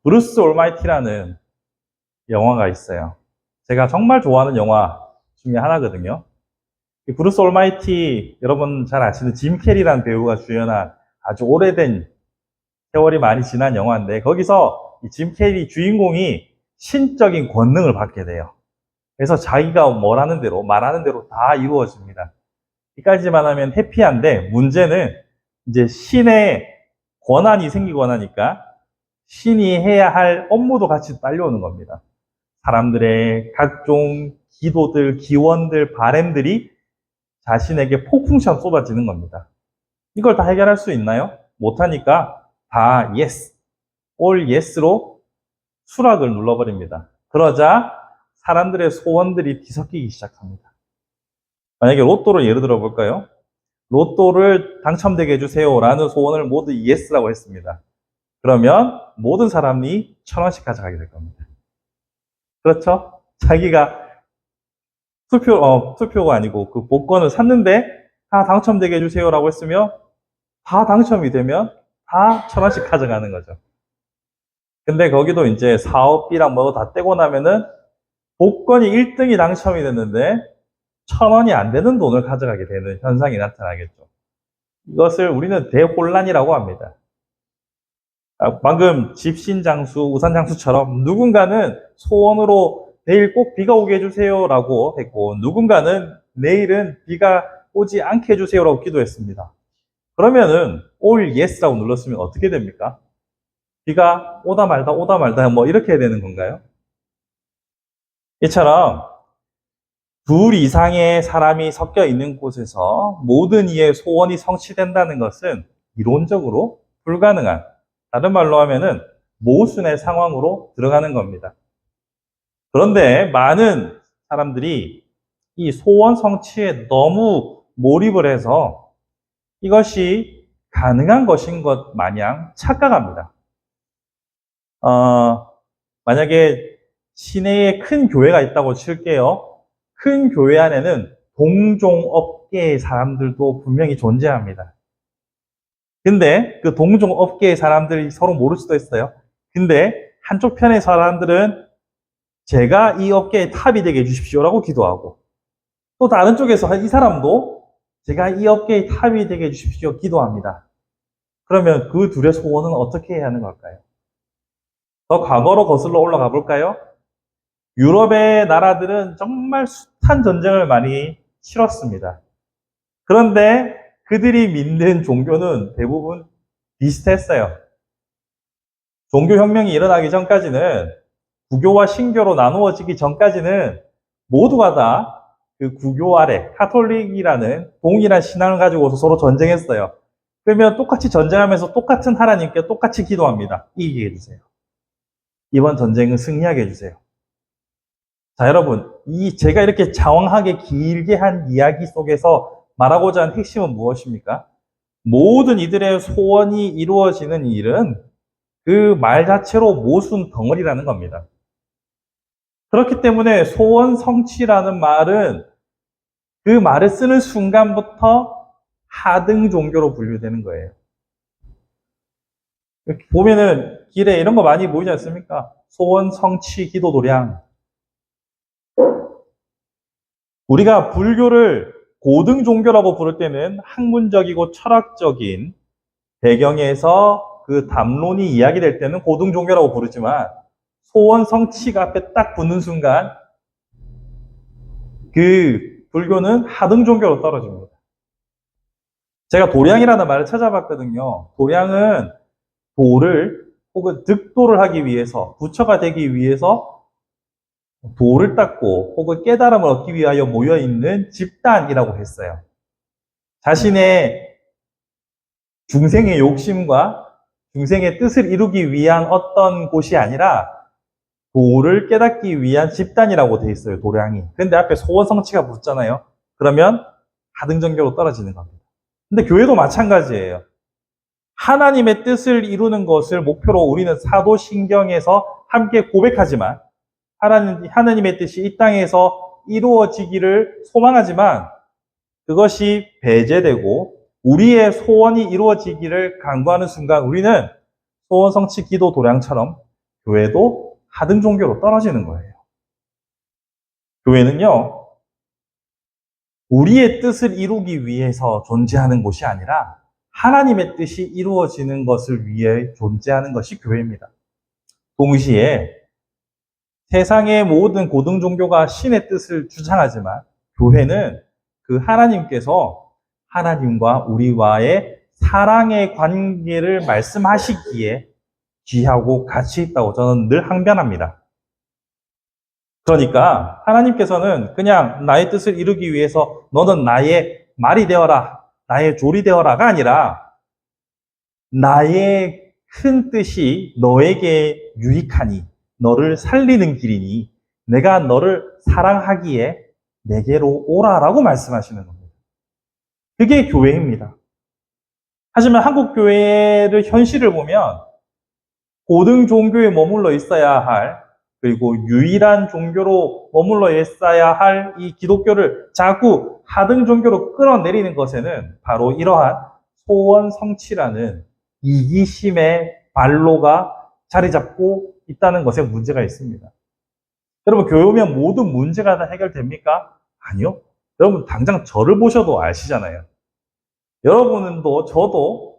브루스 올마이티라는 영화가 있어요. 제가 정말 좋아하는 영화 중에 하나거든요. 이 브루스 올마이티, 여러분 잘 아시는 짐 캐리라는 배우가 주연한 아주 오래된, 세월이 많이 지난 영화인데, 거기서 이 짐 캐리 주인공이 신적인 권능을 받게 돼요. 그래서 자기가 뭐라는 대로, 말하는 대로 다 이루어집니다. 여기까지만 하면 해피한데, 문제는 이제 신의 권한이 생기고 나니까 신이 해야 할 업무도 같이 딸려오는 겁니다. 사람들의 각종 기도들, 기원들, 바램들이 자신에게 폭풍처럼 쏟아지는 겁니다. 이걸 다 해결할 수 있나요? 못하니까 다 yes, all yes로 수락을 눌러버립니다. 그러자 사람들의 소원들이 뒤섞이기 시작합니다. 만약에 로또를 예를 들어 볼까요? 로또를 당첨되게 해주세요라는 소원을 모두 yes라고 했습니다. 그러면 모든 사람이 1,000원씩 가져가게 될 겁니다. 그렇죠? 자기가 투표가 아니고 그 복권을 샀는데 다 당첨되게 해주세요라고 했으면 다 당첨이 되면 다 1,000원씩 가져가는 거죠. 근데 거기도 이제 사업비랑 뭐 다 떼고 나면은 복권이 1등이 당첨이 됐는데 1,000원이 안 되는 돈을 가져가게 되는 현상이 나타나겠죠. 이것을 우리는 대혼란이라고 합니다. 방금 집신장수, 우산장수처럼 누군가는 소원으로 내일 꼭 비가 오게 해주세요라고 했고, 누군가는 내일은 비가 오지 않게 해주세요라고 기도했습니다. 그러면은 all yes라고 눌렀으면 어떻게 됩니까? 비가 오다 말다 뭐 이렇게 해야 되는 건가요? 이처럼 둘 이상의 사람이 섞여 있는 곳에서 모든 이의 소원이 성취된다는 것은 이론적으로 불가능한, 다른 말로 하면은 모순의 상황으로 들어가는 겁니다. 그런데 많은 사람들이 이 소원 성취에 너무 몰입을 해서 이것이 가능한 것인 것 마냥 착각합니다. 만약에 시내에 큰 교회가 있다고 칠게요. 큰 교회 안에는 동종업계의 사람들도 분명히 존재합니다. 근데 그 동종업계의 사람들이 서로 모를 수도 있어요. 근데 한쪽 편의 사람들은 제가 이 업계의 탑이 되게 해주십시오라고 기도하고, 또 다른 쪽에서 이 사람도 제가 이 업계의 탑이 되게 해주십시오 기도합니다. 그러면 그 둘의 소원은 어떻게 해야 하는 걸까요? 더 과거로 거슬러 올라가 볼까요? 유럽의 나라들은 정말 숱한 전쟁을 많이 치렀습니다. 그런데 그들이 믿는 종교는 대부분 비슷했어요. 종교혁명이 일어나기 전까지는, 구교와 신교로 나누어지기 전까지는 모두가 다 그 구교 아래 카톨릭이라는 동일한 신앙을 가지고서 서로 전쟁했어요. 그러면 똑같이 전쟁하면서 똑같은 하나님께 똑같이 기도합니다. 이기게 해주세요. 이번 전쟁은 승리하게 해주세요. 자, 여러분, 제가 이렇게 장황하게 길게 한 이야기 속에서 말하고자 한 핵심은 무엇입니까? 모든 이들의 소원이 이루어지는 일은 그 말 자체로 모순 덩어리라는 겁니다. 그렇기 때문에 소원 성취라는 말은 그 말을 쓰는 순간부터 하등 종교로 분류되는 거예요. 이렇게 보면은 길에 이런 거 많이 보이지 않습니까? 소원 성취 기도 도량. 우리가 불교를 고등 종교라고 부를 때는 학문적이고 철학적인 배경에서 그 담론이 이야기될 때는 고등 종교라고 부르지만, 소원 성취가 앞에 딱 붙는 순간 그 불교는 하등 종교로 떨어집니다. 제가 도량이라는 말을 찾아봤거든요. 도량은 도를 혹은 득도를 하기 위해서, 부처가 되기 위해서 도를 닦고 혹은 깨달음을 얻기 위하여 모여있는 집단이라고 했어요. 자신의 중생의 욕심과 중생의 뜻을 이루기 위한 어떤 곳이 아니라 도를 깨닫기 위한 집단이라고 돼 있어요, 도량이. 근데 앞에 소원 성취가 붙잖아요. 그러면 하등정교로 떨어지는 겁니다. 근데 교회도 마찬가지예요. 하나님의 뜻을 이루는 것을 목표로 우리는 사도신경에서 함께 고백하지만, 하나님의 뜻이 이 땅에서 이루어지기를 소망하지만, 그것이 배제되고 우리의 소원이 이루어지기를 간구하는 순간 우리는 소원, 성취, 기도, 도량처럼 교회도 하등 종교로 떨어지는 거예요. 교회는요, 우리의 뜻을 이루기 위해서 존재하는 곳이 아니라 하나님의 뜻이 이루어지는 것을 위해 존재하는 것이 교회입니다. 동시에 세상의 모든 고등 종교가 신의 뜻을 주장하지만 교회는 그 하나님께서 하나님과 우리와의 사랑의 관계를 말씀하시기에 귀하고 가치 있다고 저는 늘 항변합니다. 그러니까 하나님께서는 그냥 나의 뜻을 이루기 위해서 너는 나의 말이 되어라, 나의 조리 되어라가 아니라 나의 큰 뜻이 너에게 유익하니 너를 살리는 길이니 내가 너를 사랑하기에 내게로 오라라고 말씀하시는 겁니다. 그게 교회입니다. 하지만 한국 교회를 현실을 보면 고등 종교에 머물러 있어야 할, 그리고 유일한 종교로 머물러 있어야 할 이 기독교를 자꾸 하등 종교로 끌어내리는 것에는 바로 이러한 소원 성취라는 이기심의 발로가 자리 잡고 있다는 것에 문제가 있습니다. 여러분, 교회 오면 모든 문제가 다 해결됩니까? 아니요. 여러분, 당장 저를 보셔도 아시잖아요. 여러분도 저도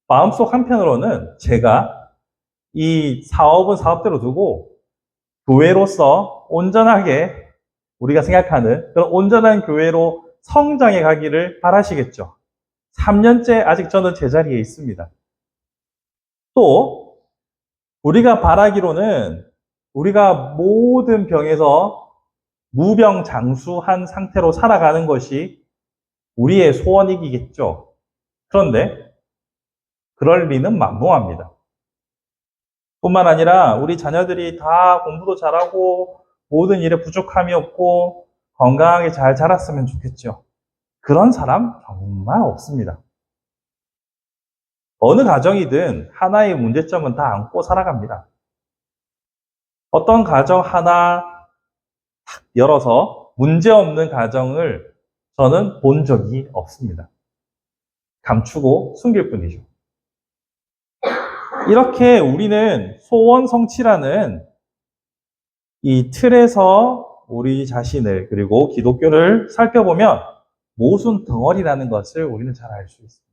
마음속 한편으로는 제가 이 사업은 사업대로 두고 교회로서 온전하게 우리가 생각하는 그런 온전한 교회로 성장해 가기를 바라시겠죠. 3년째 아직 저는 제자리에 있습니다. 또 우리가 바라기로는 우리가 모든 병에서 무병장수한 상태로 살아가는 것이 우리의 소원이겠죠. 그런데 그럴 리는 만무합니다. 뿐만 아니라 우리 자녀들이 다 공부도 잘하고 모든 일에 부족함이 없고 건강하게 잘 자랐으면 좋겠죠. 그런 사람 정말 없습니다. 어느 가정이든 하나의 문제점은 다 안고 살아갑니다. 어떤 가정 하나 탁 열어서 문제없는 가정을 저는 본 적이 없습니다. 감추고 숨길 뿐이죠. 이렇게 우리는 소원 성취라는 이 틀에서 우리 자신을 그리고 기독교를 살펴보면 모순 덩어리라는 것을 우리는 잘 알 수 있습니다.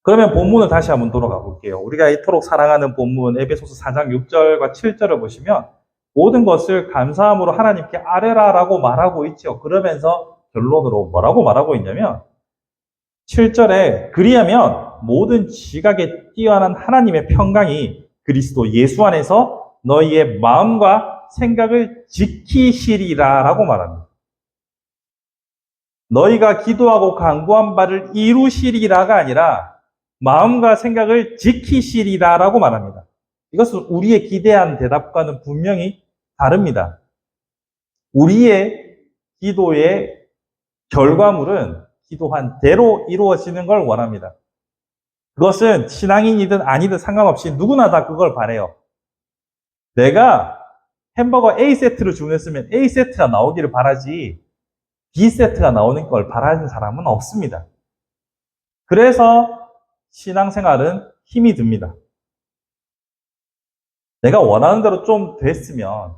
그러면 본문을 다시 한번 돌아가 볼게요. 우리가 이토록 사랑하는 본문 에베소서 4장 6절과 7절을 보시면 모든 것을 감사함으로 하나님께 아뢰라라고 말하고 있죠. 그러면서 결론으로 뭐라고 말하고 있냐면 7절에 그리하면 모든 지각에 뛰어난 하나님의 평강이 그리스도 예수 안에서 너희의 마음과 생각을 지키시리라 라고 말합니다. 너희가 기도하고 간구한 바를 이루시리라가 아니라 마음과 생각을 지키시리라 라고 말합니다. 이것은 우리의 기대한 대답과는 분명히 다릅니다. 우리의 기도의 결과물은 기도한 대로 이루어지는 걸 원합니다. 그것은 신앙인이든 아니든 상관없이 누구나 다 그걸 바래요. 내가 햄버거 A세트를 주문했으면 A세트가 나오기를 바라지 B세트가 나오는 걸 바라는 사람은 없습니다. 그래서 신앙생활은 힘이 듭니다. 내가 원하는 대로 좀 됐으면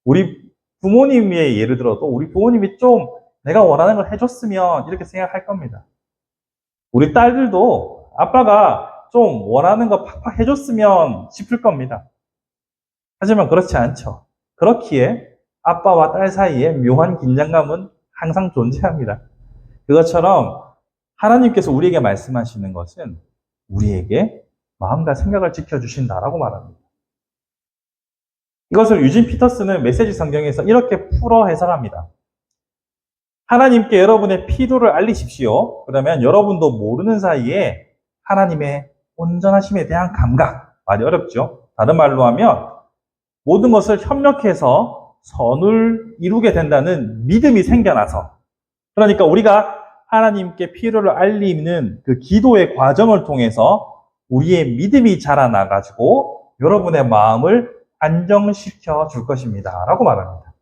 우리 부모님의 예를 들어도 우리 부모님이 좀 내가 원하는 걸 해줬으면 이렇게 생각할 겁니다. 우리 딸들도 아빠가 좀 원하는 거 팍팍 해줬으면 싶을 겁니다. 하지만 그렇지 않죠. 그렇기에 아빠와 딸 사이에 묘한 긴장감은 항상 존재합니다. 그것처럼 하나님께서 우리에게 말씀하시는 것은 우리에게 마음과 생각을 지켜주신다라고 말합니다. 이것을 유진 피터스는 메시지 성경에서 이렇게 풀어 해석합니다. 하나님께 여러분의 필요를 알리십시오. 그러면 여러분도 모르는 사이에 하나님의 온전하심에 대한 감각, 말이 어렵죠. 다른 말로 하면 모든 것을 협력해서 선을 이루게 된다는 믿음이 생겨나서, 그러니까 우리가 하나님께 필요를 알리는 그 기도의 과정을 통해서 우리의 믿음이 자라나가지고 여러분의 마음을 안정시켜 줄 것입니다. 라고 말합니다.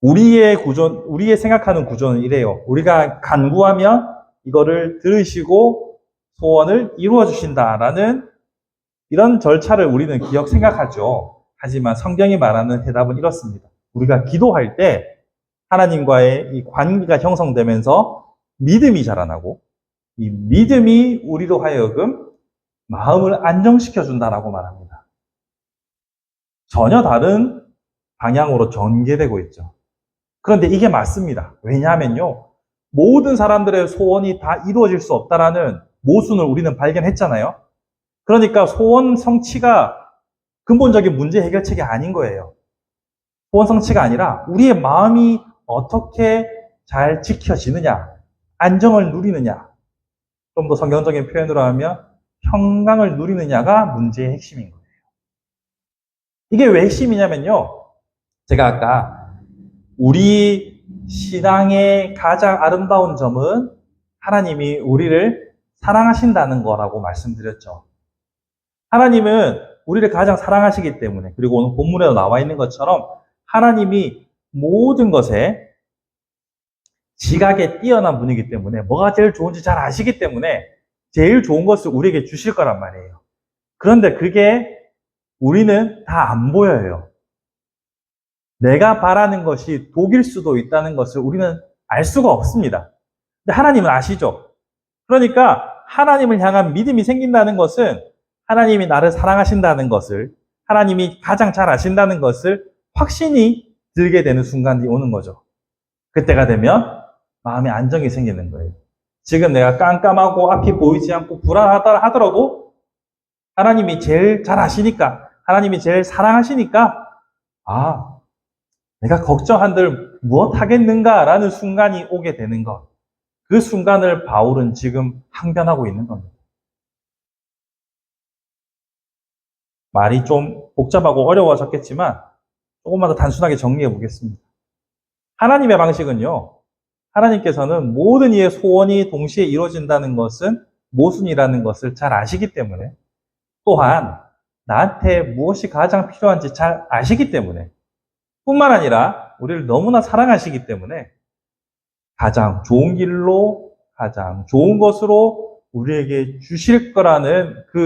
우리의 생각하는 구조는 이래요. 우리가 간구하면 이거를 들으시고 소원을 이루어 주신다라는 이런 절차를 우리는 생각하죠. 하지만 성경이 말하는 해답은 이렇습니다. 우리가 기도할 때 하나님과의 이 관계가 형성되면서 믿음이 자라나고 이 믿음이 우리로 하여금 마음을 안정시켜 준다라고 말합니다. 전혀 다른 방향으로 전개되고 있죠. 그런데 이게 맞습니다. 왜냐하면요, 모든 사람들의 소원이 다 이루어질 수 없다라는 모순을 우리는 발견했잖아요. 그러니까 소원 성취가 근본적인 문제 해결책이 아닌 거예요. 소원 성취가 아니라 우리의 마음이 어떻게 잘 지켜지느냐, 안정을 누리느냐, 좀 더 성경적인 표현으로 하면 평강을 누리느냐가 문제의 핵심인 거예요. 이게 왜 핵심이냐면요, 제가 아까 우리 신앙의 가장 아름다운 점은 하나님이 우리를 사랑하신다는 거라고 말씀드렸죠. 하나님은 우리를 가장 사랑하시기 때문에, 그리고 오늘 본문에도 나와 있는 것처럼 하나님이 모든 것에 지각에 뛰어난 분이기 때문에 뭐가 제일 좋은지 잘 아시기 때문에 제일 좋은 것을 우리에게 주실 거란 말이에요. 그런데 그게 우리는 다 안 보여요. 내가 바라는 것이 독일 수도 있다는 것을 우리는 알 수가 없습니다. 근데 하나님은 아시죠? 그러니까 하나님을 향한 믿음이 생긴다는 것은 하나님이 나를 사랑하신다는 것을, 하나님이 가장 잘 아신다는 것을 확신이 들게 되는 순간이 오는 거죠. 그때가 되면 마음의 안정이 생기는 거예요. 지금 내가 깜깜하고 앞이 보이지 않고 불안하다 하더라도 하나님이 제일 잘 아시니까, 하나님이 제일 사랑하시니까, 아, 내가 걱정한들 무엇 하겠는가라는 순간이 오게 되는 것. 그 순간을 바울은 지금 항변하고 있는 겁니다. 말이 좀 복잡하고 어려워졌겠지만 조금만 더 단순하게 정리해 보겠습니다. 하나님의 방식은요, 하나님께서는 모든 이의 소원이 동시에 이루어진다는 것은 모순이라는 것을 잘 아시기 때문에, 또한 나한테 무엇이 가장 필요한지 잘 아시기 때문에, 뿐만 아니라 우리를 너무나 사랑하시기 때문에 가장 좋은 길로, 가장 좋은 것으로 우리에게 주실 거라는 그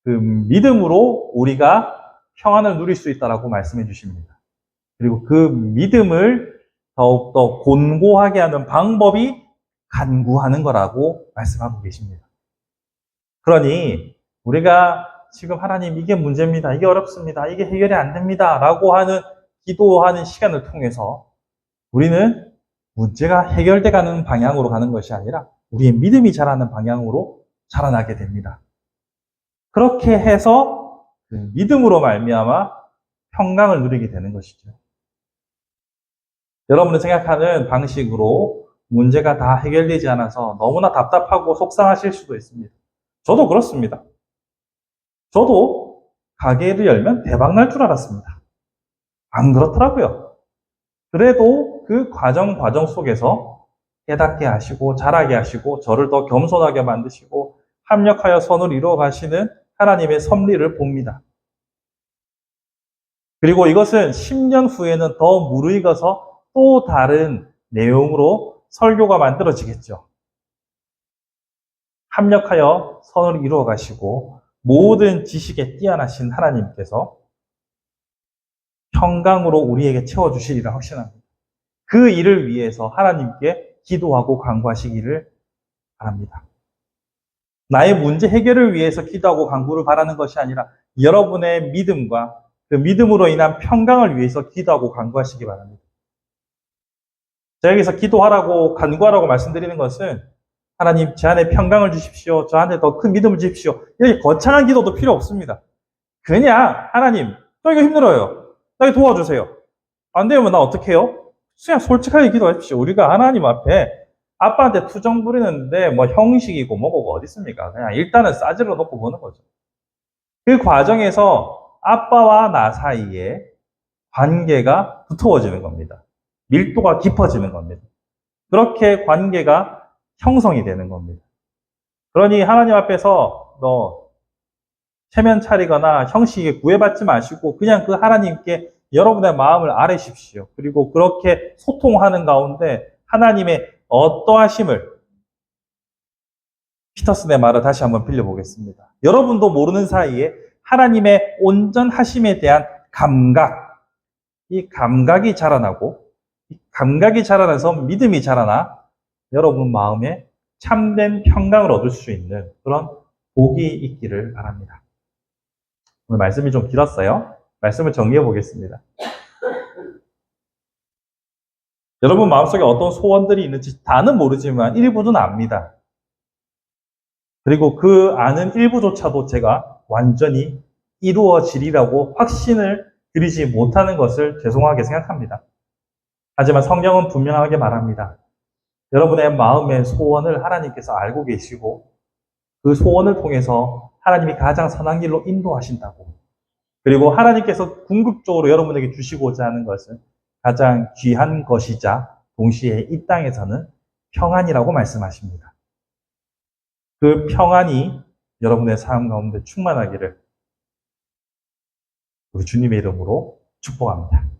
믿음으로 우리가 평안을 누릴 수 있다라고 말씀해 주십니다. 그리고 그 믿음을 더욱더 곤고하게 하는 방법이 간구하는 거라고 말씀하고 계십니다. 그러니 우리가 지금 하나님 이게 문제입니다, 이게 어렵습니다, 이게 해결이 안 됩니다 라고 하는 기도하는 시간을 통해서 우리는 문제가 해결돼 가는 방향으로 가는 것이 아니라 우리의 믿음이 자라는 방향으로 자라나게 됩니다. 그렇게 해서 그 믿음으로 말미암아 평강을 누리게 되는 것이죠. 여러분이 생각하는 방식으로 문제가 다 해결되지 않아서 너무나 답답하고 속상하실 수도 있습니다. 저도 그렇습니다. 저도 가게를 열면 대박 날 줄 알았습니다. 안 그렇더라고요. 그래도 그 과정 속에서 깨닫게 하시고 자라게 하시고 저를 더 겸손하게 만드시고 합력하여 선을 이루어 가시는 하나님의 섭리를 봅니다. 그리고 이것은 10년 후에는 더 무르익어서 또 다른 내용으로 설교가 만들어지겠죠. 합력하여 선을 이루어 가시고 모든 지식에 뛰어나신 하나님께서 평강으로 우리에게 채워주시리라 확신합니다. 그 일을 위해서 하나님께 기도하고 간구하시기를 바랍니다. 나의 문제 해결을 위해서 기도하고 간구를 바라는 것이 아니라 여러분의 믿음과 그 믿음으로 인한 평강을 위해서 기도하고 간구하시기 바랍니다. 제가 여기서 기도하라고 간구하라고 말씀드리는 것은 하나님 제 안에 평강을 주십시오, 저한테 더 큰 믿음을 주십시오, 이렇게 거창한 기도도 필요 없습니다. 그냥 하나님 저 이거 힘들어요, 나 이거 도와주세요, 안 되면 나 어떻게 해요? 그냥 솔직하게 기도하십시오. 우리가 하나님 앞에 아빠한테 투정 부리는데 뭐 형식이고 뭐고 어디 있습니까? 그냥 일단은 싸질러 놓고 보는 거죠. 그 과정에서 아빠와 나 사이에 관계가 두터워지는 겁니다. 밀도가 깊어지는 겁니다. 그렇게 관계가 형성이 되는 겁니다. 그러니 하나님 앞에서 체면 차리거나 형식에 구애받지 마시고 그냥 그 하나님께 여러분의 마음을 아뢰십시오. 그리고 그렇게 소통하는 가운데 하나님의 어떠하심을, 피터슨의 말을 다시 한번 빌려보겠습니다. 여러분도 모르는 사이에 하나님의 온전하심에 대한 감각, 이 감각이 자라나고, 이 감각이 자라나서 믿음이 자라나 여러분 마음에 참된 평강을 얻을 수 있는 그런 복이 있기를 바랍니다. 오늘 말씀이 좀 길었어요. 말씀을 정리해 보겠습니다. 여러분 마음속에 어떤 소원들이 있는지 다는 모르지만 일부는 압니다. 그리고 그 아는 일부조차도 제가 완전히 이루어지리라고 확신을 드리지 못하는 것을 죄송하게 생각합니다. 하지만 성경은 분명하게 말합니다. 여러분의 마음의 소원을 하나님께서 알고 계시고 그 소원을 통해서 하나님이 가장 선한 길로 인도하신다고. 그리고 하나님께서 궁극적으로 여러분에게 주시고자 하는 것은 가장 귀한 것이자 동시에 이 땅에서는 평안이라고 말씀하십니다. 그 평안이 여러분의 삶 가운데 충만하기를 우리 주님의 이름으로 축복합니다.